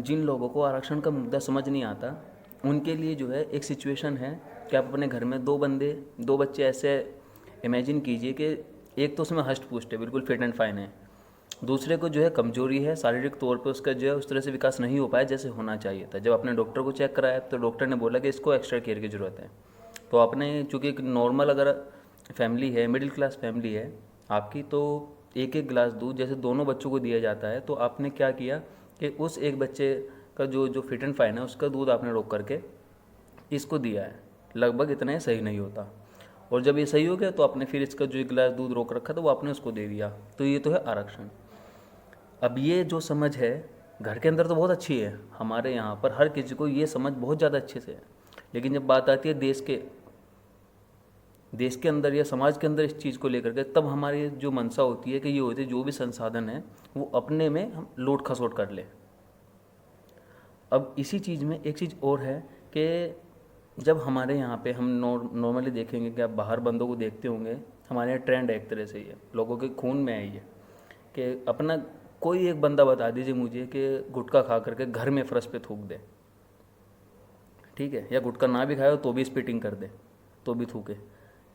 जिन लोगों को आरक्षण का मुद्दा समझ नहीं आता उनके लिए जो है एक सिचुएशन है कि आप अपने घर में दो बच्चे ऐसे इमेजिन कीजिए कि एक तो उसमें हष्ट पुष्ट है, बिल्कुल फिट एंड फाइन है, दूसरे को जो है कमजोरी है, शारीरिक तौर पे उसका जो है उस तरह से विकास नहीं हो पाया जैसे होना चाहिए था। जब आपने डॉक्टर को चेक कराया तो डॉक्टर ने बोला कि इसको एक्स्ट्रा केयर की ज़रूरत है। तो आपने, चूँकि एक नॉर्मल अगर फैमिली है, मिडिल क्लास फैमिली है आपकी, तो एक एक गिलास दूध जैसे दोनों बच्चों को दिया जाता है, तो आपने क्या किया कि उस एक बच्चे का जो जो फिट एंड फाइन है उसका दूध आपने रोक करके इसको दिया है। लगभग इतना ही सही नहीं होता, और जब ये सही हो गया तो आपने फिर इसका जो एक गिलास दूध रोक रखा था वो आपने उसको दे दिया। तो ये तो है आरक्षण। अब ये जो समझ है घर के अंदर तो बहुत अच्छी है, हमारे यहाँ पर हर किसी को ये समझ बहुत ज़्यादा अच्छे से है, लेकिन जब बात आती है देश के अंदर या समाज के अंदर इस चीज़ को लेकर के, तब हमारी जो मंशा होती है कि ये होती है जो भी संसाधन है वो अपने में हम लोट खसोट कर लें। अब इसी चीज़ में एक चीज़ और है कि जब हमारे यहाँ पे हम नॉर्मली देखेंगे कि आप बाहर बंदों को देखते होंगे, हमारे यहाँ ट्रेंड है एक तरह से, ये लोगों के खून में है ये कि अपना कोई एक बंदा बता दीजिए मुझे कि गुटखा खा करके घर में फर्श पे थूक दे, ठीक है, या गुटखा ना भी खाए तो भी स्पिटिंग कर दे, तो भी थूके,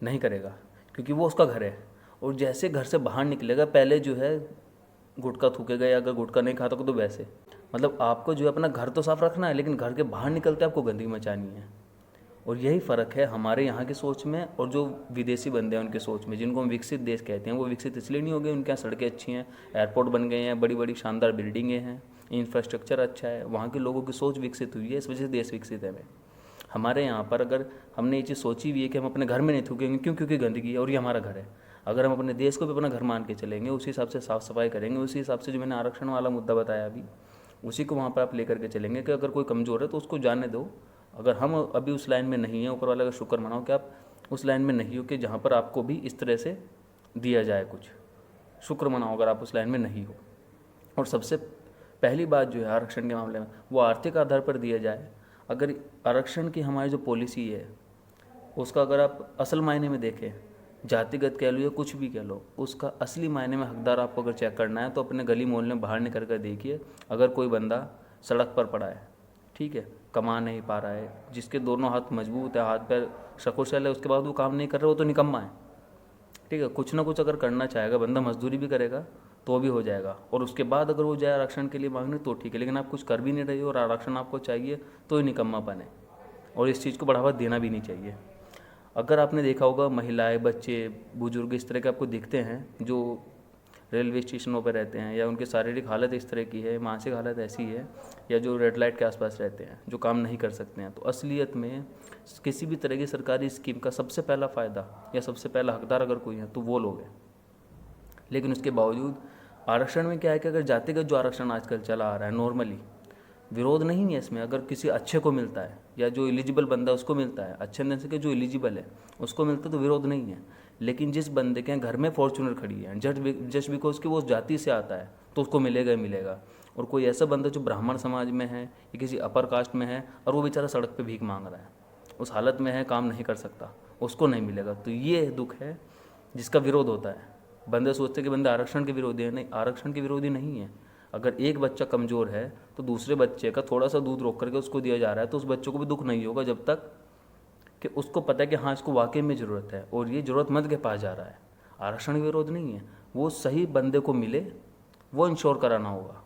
नहीं करेगा क्योंकि वो उसका घर है। और जैसे घर से बाहर निकलेगा पहले जो है गुटखा थूकेगा, या अगर गुटखा नहीं खाता तो वैसे, मतलब आपको जो है अपना घर तो साफ रखना है लेकिन घर के बाहर निकलते आपको गंदगी मचानी है। और यही फ़र्क है हमारे यहाँ की सोच में और जो विदेशी बंदे हैं उनकी सोच में, जिनको हम विकसित देश कहते हैं। वो विकसित इसलिए नहीं हो गए, उनके यहाँ सड़कें अच्छी हैं, एयरपोर्ट बन गए हैं, बड़ी बड़ी शानदार बिल्डिंगें हैं, इंफ्रास्ट्रक्चर अच्छा है, वहाँ के लोगों की सोच विकसित हुई है, इस वजह से देश विकसित है। हमारे यहाँ पर अगर हमने ये चीज़ सोची हुई है कि हम अपने घर में नहीं थूकेंगे, क्यों? क्योंकि गंदगी है और ये हमारा घर है। अगर हम अपने देश को भी अपना घर मान के चलेंगे, उसी हिसाब से साफ़ सफाई करेंगे, उसी हिसाब से जो मैंने आरक्षण वाला मुद्दा बताया अभी, उसी को वहाँ पर आप लेकर के चलेंगे कि अगर कोई कमज़ोर है तो उसको जाने दो। अगर हम अभी उस लाइन में नहीं है, ऊपर वाले का शुक्र मनाओ कि आप उस लाइन में नहीं हो कि जहाँ पर आपको भी इस तरह से दिया जाए कुछ। शुक्र मनाओ अगर आप उस लाइन में नहीं हो। और सबसे पहली बात जो है आरक्षण के मामले में, वो आर्थिक आधार पर दिया जाए। अगर आरक्षण की हमारी जो पॉलिसी है उसका अगर आप असल मायने में देखें, जातिगत कह लो या कुछ भी कह लो, उसका असली मायने में हकदार आपको अगर चेक करना है तो अपने गली मोहल्ले में बाहर निकल कर देखिए। अगर कोई बंदा सड़क पर पड़ा है, ठीक है, कमा नहीं पा रहा है, जिसके दोनों हाथ मजबूत है, हाथ पैर सकुशल है, उसके बाद वो काम नहीं कर रहा, वो तो निकम्मा है, ठीक है। कुछ ना कुछ अगर करना चाहेगा बंदा, मजदूरी भी करेगा तो भी हो जाएगा, और उसके बाद अगर वो जाए आरक्षण के लिए मांगने तो ठीक है। लेकिन आप कुछ कर भी नहीं रहे हो और आरक्षण आपको चाहिए तो ही निकम्मापन है, और इस चीज़ को बढ़ावा देना भी नहीं चाहिए। अगर आपने देखा होगा महिलाएं, बच्चे, बुजुर्ग इस तरह के आपको दिखते हैं जो रेलवे स्टेशनों पर रहते हैं, या उनकी शारीरिक हालत इस तरह की है, मानसिक हालत ऐसी है, या जो रेड लाइट के आसपास रहते हैं, जो काम नहीं कर सकते हैं, तो असलियत में किसी भी तरह की सरकारी स्कीम का सबसे पहला फ़ायदा या सबसे पहला हकदार अगर कोई है तो वो लोग हैं। लेकिन उसके बावजूद आरक्षण में क्या है कि अगर जातिगत जो आरक्षण आजकल चला आ रहा है, नॉर्मली विरोध नहीं है इसमें। अगर किसी अच्छे को मिलता है या जो एलिजिबल बंदा है उसको मिलता है, अच्छे में से कि जो एलिजिबल है उसको मिलता है तो विरोध नहीं है। लेकिन जिस बंदे के घर में फॉर्चूनर खड़ी है, जस्ट बिकॉज कि वो उस जाति से आता है तो उसको मिलेगा ही मिलेगा। और कोई ऐसा बंदा जो ब्राह्मण समाज में है या किसी अपर कास्ट में है और वो बेचारा सड़क पर भीख मांग रहा है, उस हालत में है, काम नहीं कर सकता, उसको नहीं मिलेगा। तो ये दुख है जिसका विरोध होता है। बंदे सोचते कि बंदे आरक्षण के विरोधी है, नहीं, आरक्षण के विरोधी नहीं है। अगर एक बच्चा कमज़ोर है तो दूसरे बच्चे का थोड़ा सा दूध रोक करके उसको दिया जा रहा है तो उस बच्चे को भी दुख नहीं होगा जब तक कि उसको पता है कि हाँ इसको वाकई में ज़रूरत है और ये ज़रूरतमंद के पास जा रहा है। आरक्षण विरोध नहीं है, वो सही बंदे को मिले वो इंश्योर कराना होगा।